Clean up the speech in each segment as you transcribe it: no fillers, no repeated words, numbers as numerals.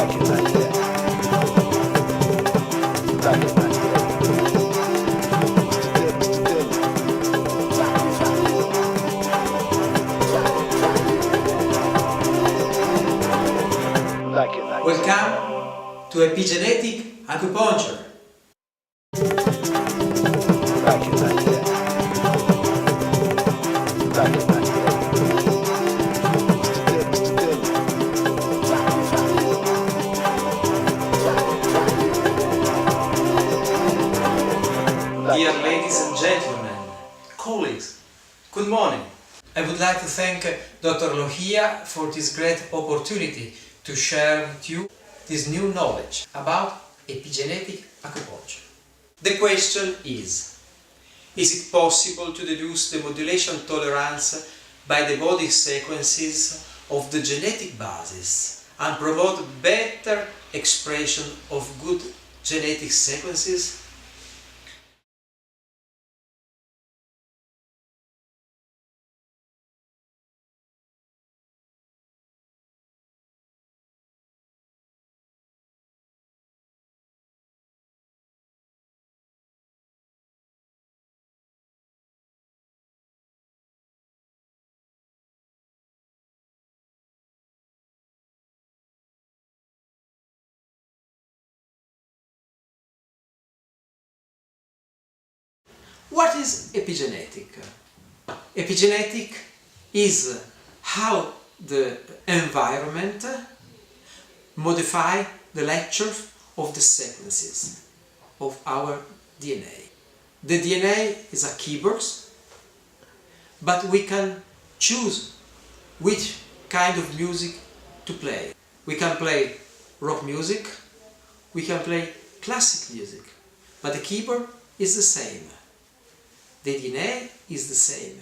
Welcome to Epigenetic Acupuncture. Dear ladies and gentlemen, colleagues, good morning. I would like to thank Dr. Lohia for this great opportunity to share with you this new knowledge about epigenetic acupuncture. The question is it possible to deduce the modulation tolerance by the body sequences of the genetic basis and promote better expression of good genetic sequences? What is epigenetic? Epigenetic is how the environment modify the lecture of the sequences of our DNA. The DNA is a keyboard, but we can choose which kind of music to play. We can play rock music, we can play classic music, but the keyboard is the same. The DNA is the same.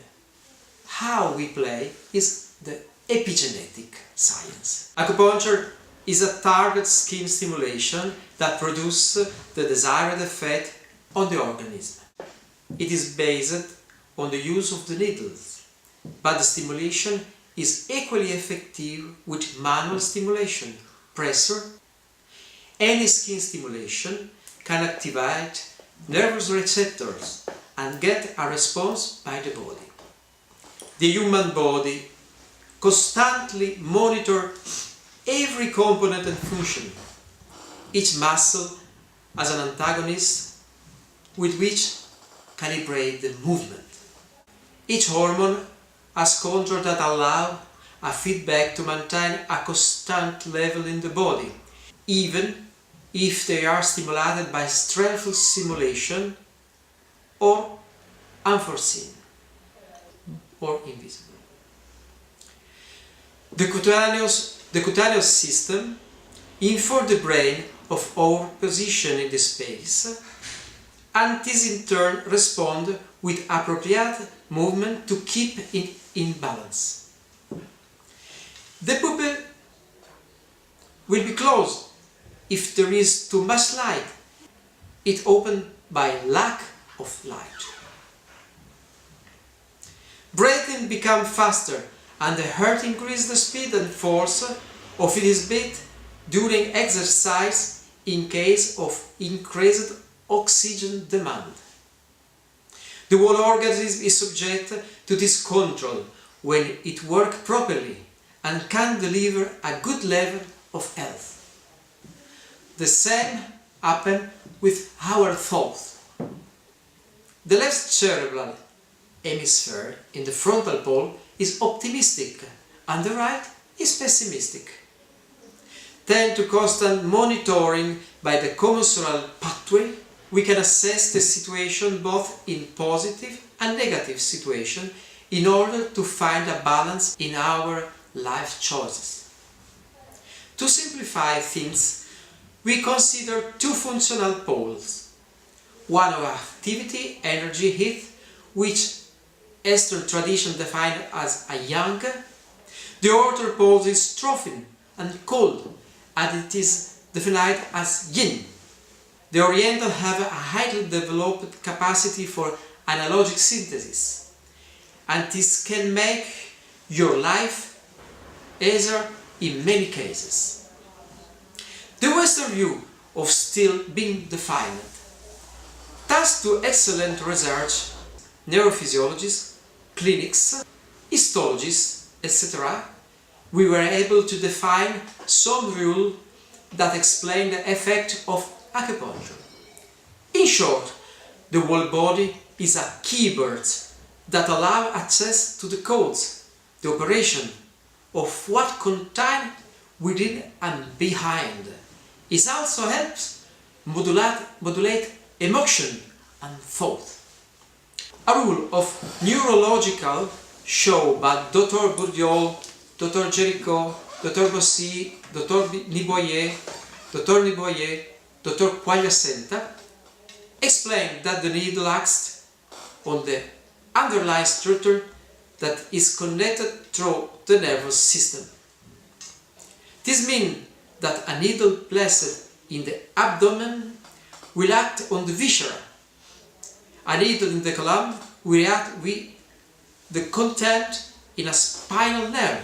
How we play is the epigenetic science. Acupuncture is a target skin stimulation that produces the desired effect on the organism. It is based on the use of the needles, but the stimulation is equally effective with manual stimulation, pressure. Any skin stimulation can activate nervous receptors and get a response by the body. The human body constantly monitors every component and function. Each muscle has an antagonist with which calibrate the movement. Each hormone has control that allow a feedback to maintain a constant level in the body, even if they are stimulated by stressful stimulation or unforeseen or invisible. The cutaneous system informs the brain of our position in the space, and this in turn responds with appropriate movement to keep it in balance. The pupil will be closed if there is too much light. It opens by lack of light. Breathing becomes faster and the heart increases the speed and force of its beat during exercise in case of increased oxygen demand. The whole organism is subject to this control when it works properly and can deliver a good level of health. The same happens with our thoughts. The left cerebral hemisphere in the frontal pole is optimistic and the right is pessimistic. Thanks to constant monitoring by the commensal pathway, we can assess the situation both in positive and negative situation in order to find a balance in our life choices. To simplify things, we consider two functional poles. One of activity, energy, heat, which Eastern tradition defined as a yang. The other pole is trophin and cold, and it is defined as yin. The Oriental have a highly developed capacity for analogic synthesis, and this can make your life easier in many cases. The Western view of still being defined. Thanks to excellent research, neurophysiologists, clinics, histologists, etc., we were able to define some rules that explain the effect of acupuncture. In short, the whole body is a keyboard that allows access to the codes, the operation of what contained within and behind. It also helps modulate emotion and thought. A rule of neurological show by Dr. Bourdieu, Dr. Jericho, Dr. Bossy, Dr. Niboyer, Dr. Quagliasenta explain that the needle acts on the underlying structure that is connected through the nervous system. This means that a needle placed in the abdomen will act on the viscera. A needle in the column will react with the content in a spinal nerve,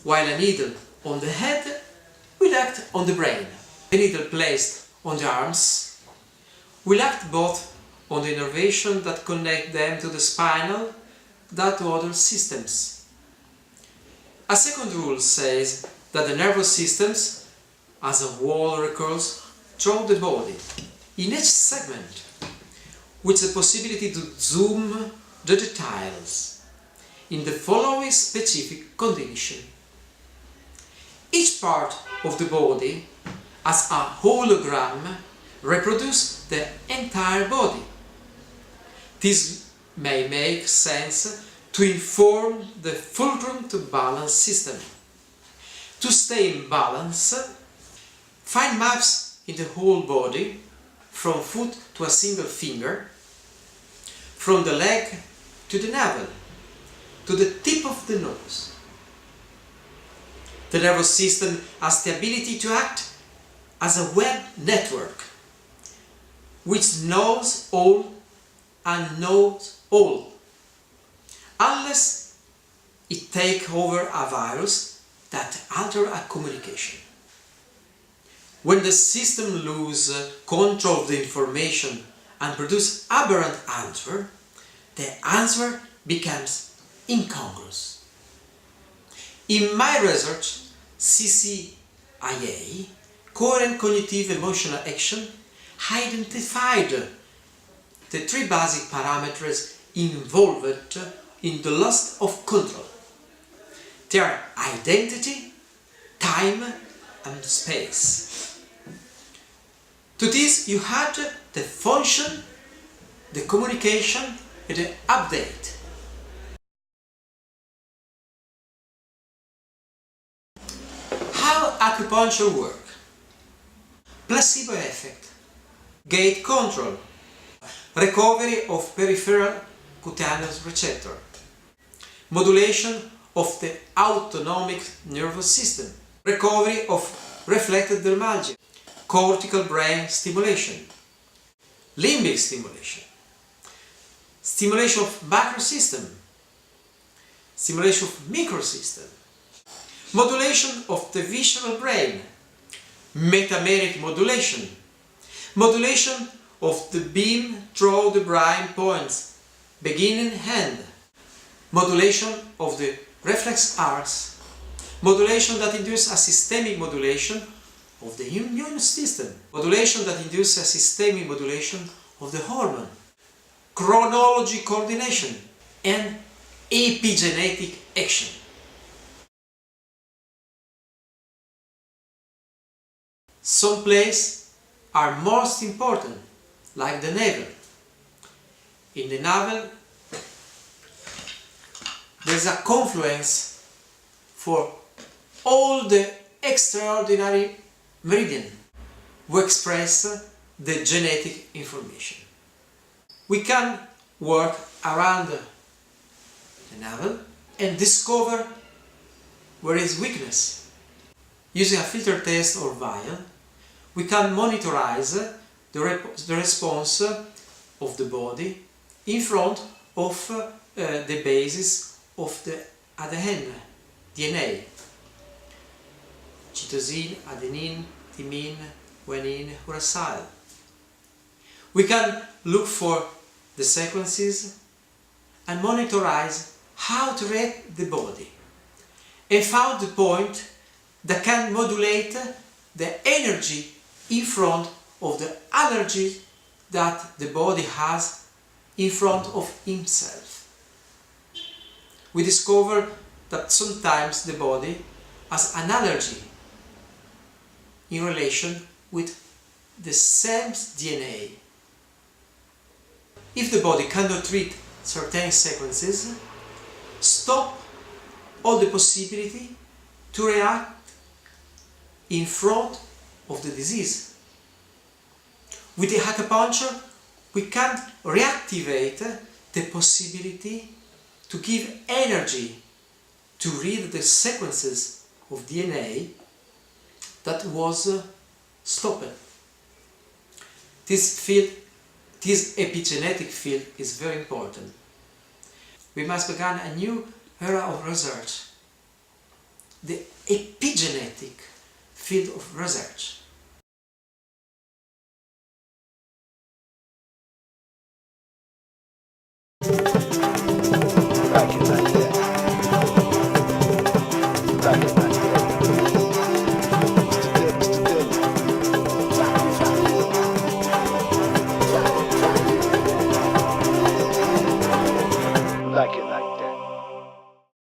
while a needle on the head will act on the brain. A needle placed on the arms will act both on the innervation that connect them to the spinal that to other systems. A second rule says that the nervous systems as a whole recurs through the body, in each segment, with the possibility to zoom the details in the following specific condition. Each part of the body, as a hologram, reproduces the entire body. This may make sense to inform the fulcrum to balance system. To stay in balance, find maps in the whole body, from foot to a single finger, from the leg to the navel, to the tip of the nose. The nervous system has the ability to act as a web network, which knows all and knows all, unless it takes over a virus that alters a communication. When the system loses control of the information and produces aberrant answer, the answer becomes incongruous. In my research, CCIA, Coherent Cognitive Emotional Action, identified the three basic parameters involved in the loss of control. They are identity, time, and space. To this you add the function, the communication, and the update. How acupuncture works? Placebo effect, gate control, recovery of peripheral cutaneous receptor, modulation of the autonomic nervous system, recovery of reflected dermalgia, cortical brain stimulation, limbic stimulation, stimulation of macro system, stimulation of microsystem, modulation of the visceral brain, metameric modulation, modulation of the beam through the brain points, beginning hand, modulation of the reflex arcs, modulation that induces a systemic modulation of the immune system, modulation that induces a systemic modulation of the hormone, chronology coordination, and epigenetic action. Some places are most important, like the navel. In the navel, there is a confluence for all the extraordinary meridian who express the genetic information. We can work around the navel and discover where is weakness. Using a filter test or vial, we can monitorize the response of the body in front of the basis of the ADN, DNA. Ci cytosine, adenine, thymine, guanine, uracil. We can look for the sequences and monitorize how to react the body, and found the point that can modulate the energy in front of the allergy that the body has in front of himself. We discover that sometimes the body has an allergy in relation with the same DNA. If the body cannot treat certain sequences, stop all the possibility to react in front of the disease. With the acupuncture, we can reactivate the possibility to give energy to read the sequences of DNA that was stopped. This field, this epigenetic field, is very important. We must begin a new era of research, the epigenetic field of research. Grazie.